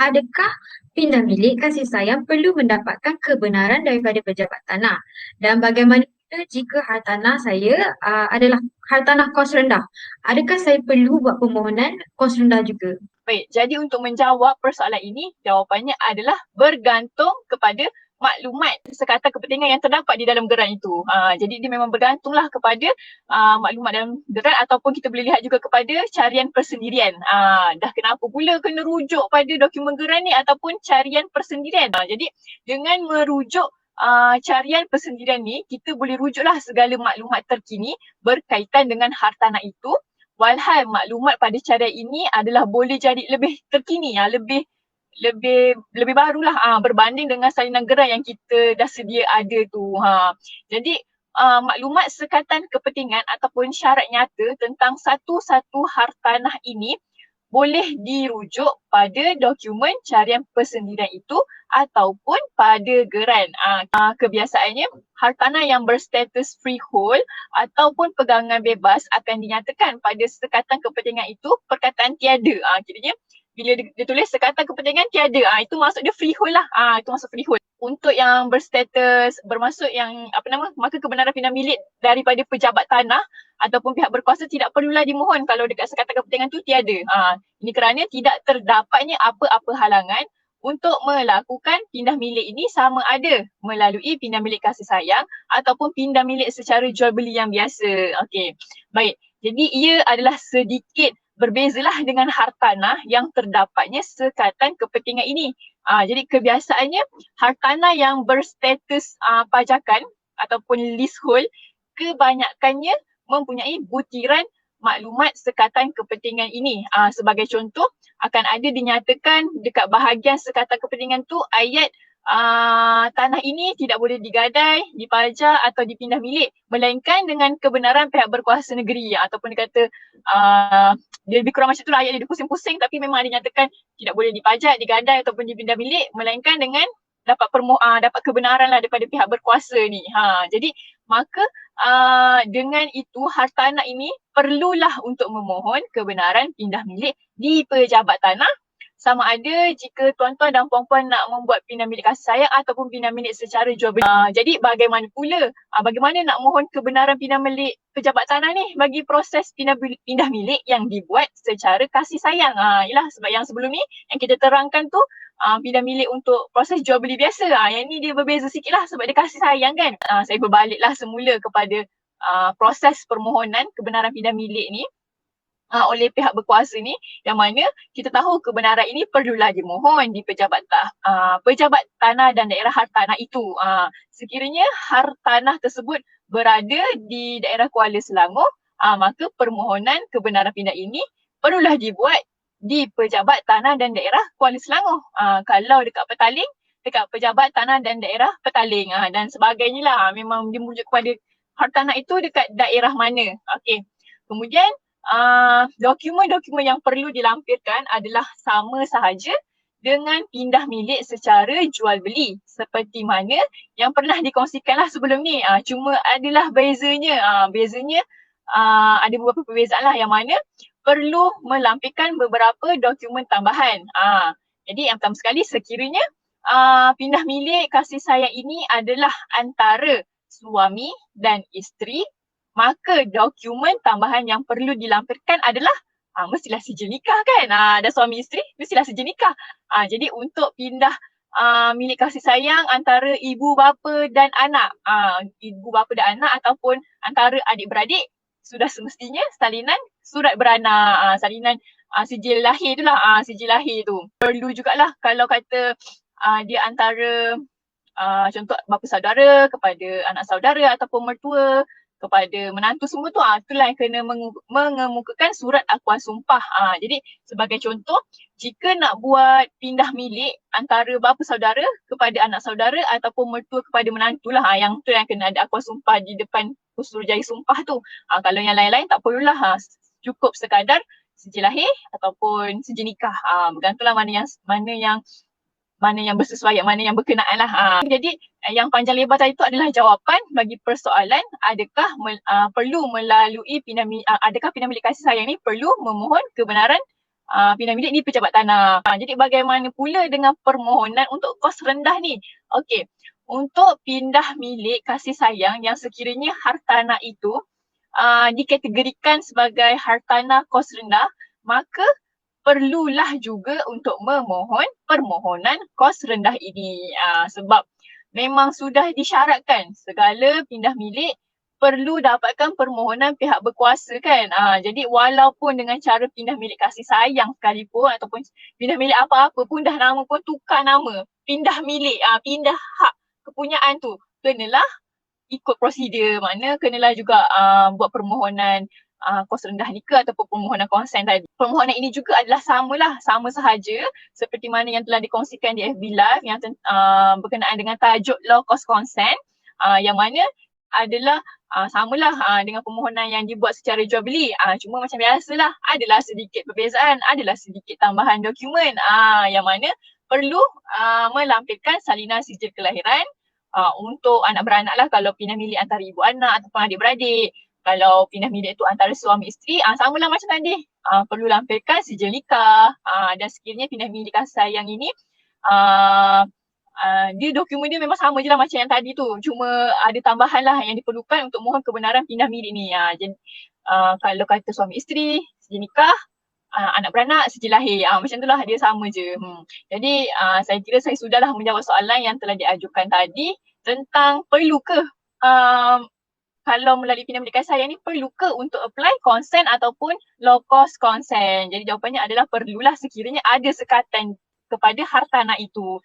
adakah pindah milik kasih sayang perlu mendapatkan kebenaran daripada pejabat tanah? Dan bagaimana jika hartanah saya adalah hartanah kos rendah? Adakah saya perlu buat permohonan kos rendah juga? Baik, jadi untuk menjawab persoalan ini, jawapannya adalah bergantung kepada maklumat sekatan kepentingan yang terdapat di dalam geran itu. Jadi dia memang bergantunglah kepada maklumat dalam geran ataupun kita boleh lihat juga kepada carian persendirian. Dah kenapa pula kena rujuk pada dokumen geran ni ataupun carian persendirian. Jadi dengan merujuk carian persendirian ni, kita boleh rujuklah segala maklumat terkini berkaitan dengan hartanah itu. Walhal maklumat pada carian ini adalah boleh jadi lebih terkini, lebih barulah berbanding dengan salinan geran yang kita dah sedia ada tu. Jadi maklumat sekatan kepentingan ataupun syarat nyata tentang satu-satu hartanah ini boleh dirujuk pada dokumen carian persendirian itu ataupun pada geran. Kebiasaannya hartanah yang berstatus freehold ataupun pegangan bebas akan dinyatakan pada sekatan kepentingan itu perkataan tiada. Kiranya bila dia tulis sekatan kepentingan tiada, itu maksud dia freehold lah. Itu maksud freehold. Untuk yang berstatus bermaksud yang maka kebenaran pindah milik daripada pejabat tanah ataupun pihak berkuasa tidak perlulah dimohon kalau dekat sekatan kepentingan tu tiada. Ini kerana tidak terdapatnya apa-apa halangan untuk melakukan pindah milik ini sama ada melalui pindah milik kasih sayang ataupun pindah milik secara jual beli yang biasa. Okey. Baik. Jadi ia adalah sedikit berbezalah dengan hartanah yang terdapatnya sekatan kepentingan ini. Jadi kebiasaannya hartanah yang berstatus pajakan ataupun leasehold kebanyakannya mempunyai butiran maklumat sekatan kepentingan ini. Sebagai contoh, akan ada dinyatakan dekat bahagian sekatan kepentingan tu ayat tanah ini tidak boleh digadai, dipajak atau dipindah milik melainkan dengan kebenaran pihak berkuasa negeri ataupun dia kata dia lebih kurang macam tu lah ayat dia pusing-pusing tapi memang dinyatakan tidak boleh dipajak, digadai ataupun dipindah milik melainkan dengan dapat kebenaran lah daripada pihak berkuasa ni. Jadi maka dengan itu hartanah ini perlulah untuk memohon kebenaran pindah milik di pejabat tanah sama ada jika tuan-tuan dan puan-puan nak membuat pindah milik kasih sayang ataupun pindah milik secara jual beli. Jadi bagaimana pula? Bagaimana nak mohon kebenaran pindah milik pejabat tanah ni bagi proses pindah milik yang dibuat secara kasih sayang. Yalah sebab yang sebelum ni yang kita terangkan tu pindah milik untuk proses jual beli biasa. Yang ni dia berbeza sikit lah sebab dia kasih sayang kan. Saya berbaliklah semula kepada proses permohonan kebenaran pindah milik ni oleh pihak berkuasa ni yang mana kita tahu kebenaran ini perlulah dimohon di pejabat tanah dan daerah hartanah itu. Sekiranya hartanah tersebut berada di daerah Kuala Selangor, maka permohonan kebenaran pindah ini perlulah dibuat di pejabat tanah dan daerah Kuala Selangor. Kalau dekat Petaling, dekat pejabat tanah dan daerah Petaling dan sebagainya lah. Memang dia merujuk kepada hartanah itu dekat daerah mana. Okey. Kemudian dokumen-dokumen yang perlu dilampirkan adalah sama sahaja dengan pindah milik secara jual beli seperti mana yang pernah dikongsikanlah sebelum ni. Cuma adalah bezanya. Ada beberapa perbezaan lah yang mana perlu melampirkan beberapa dokumen tambahan. Jadi yang pertama sekali sekiranya pindah milik kasih sayang ini adalah antara suami dan isteri, maka dokumen tambahan yang perlu dilampirkan adalah mestilah sijil nikah kan. Ada suami isteri, mestilah sijil nikah. Jadi untuk pindah milik kasih sayang antara ibu bapa dan anak, ibu bapa dan anak ataupun antara adik-beradik, sudah semestinya salinan surat beranak, salinan sijil lahir tu lah, sijil lahir tu. Perlu jugalah kalau kata dia antara contoh bapa saudara kepada anak saudara ataupun mertua kepada menantu semua tu, itulah yang kena mengemukakan surat akuan sumpah. Jadi sebagai contoh, jika nak buat pindah milik antara bapa saudara kepada anak saudara ataupun mertua kepada menantu lah, yang tu yang kena ada akuan sumpah di depan Pusurujaya sumpah tu. Kalau yang lain-lain tak perlulah, cukup sekadar sijil lahir ataupun sijil nikah. Bergantunglah mana yang bersesuaian, mana yang berkenaan lah. Jadi yang panjang lebar tadi itu adalah jawapan bagi persoalan adakah perlu melalui adakah pindah milik kasih sayang ni perlu memohon kebenaran pindah milik di pejabat tanah. Jadi bagaimana pula dengan permohonan untuk kos rendah ni? Okey, untuk pindah milik kasih sayang yang sekiranya hartanah itu dikategorikan sebagai hartanah kos rendah, maka perlulah juga untuk memohon permohonan kos rendah ini. Sebab memang sudah disyaratkan segala pindah milik perlu dapatkan permohonan pihak berkuasa kan. Jadi walaupun dengan cara pindah milik kasih sayang sekalipun ataupun pindah milik apa-apa pun dah nama pun tukar nama. Pindah milik, pindah hak kepunyaan tu kenalah ikut prosedur, mana kenalah juga buat permohonan kos rendah ni ke ataupun permohonan konsen tadi. Permohonan ini juga adalah sama sahaja seperti mana yang telah dikongsikan di FB Live yang berkenaan dengan tajuk law cost consent, yang mana adalah samalah dengan permohonan yang dibuat secara jual beli. Cuma macam biasalah, adalah sedikit perbezaan, adalah sedikit tambahan dokumen yang mana perlu melampirkan salinan sijil kelahiran untuk anak beranak lah kalau pindah milik antara ibu anak ataupun adik-beradik. Kalau pindah milik tu antara suami isteri, samalah macam tadi. Perlu lampirkan sijil nikah dan sekiranya pindah milik kasih sayang ini dia dokumen dia memang sama je lah macam yang tadi tu. Cuma ada tambahan lah yang diperlukan untuk mohon kebenaran pindah milik ni. Jadi kalau kata suami isteri, sijil nikah, anak beranak, sijil lahir. Macam tu lah, dia sama je. Jadi saya kira saya sudahlah menjawab soalan yang telah diajukan tadi tentang perlu ke kalau melalui pindah milik kasih sayang ni perlu ke untuk apply consent ataupun low cost consent. Jadi jawapannya adalah perlulah sekiranya ada sekatan kepada hartanah itu.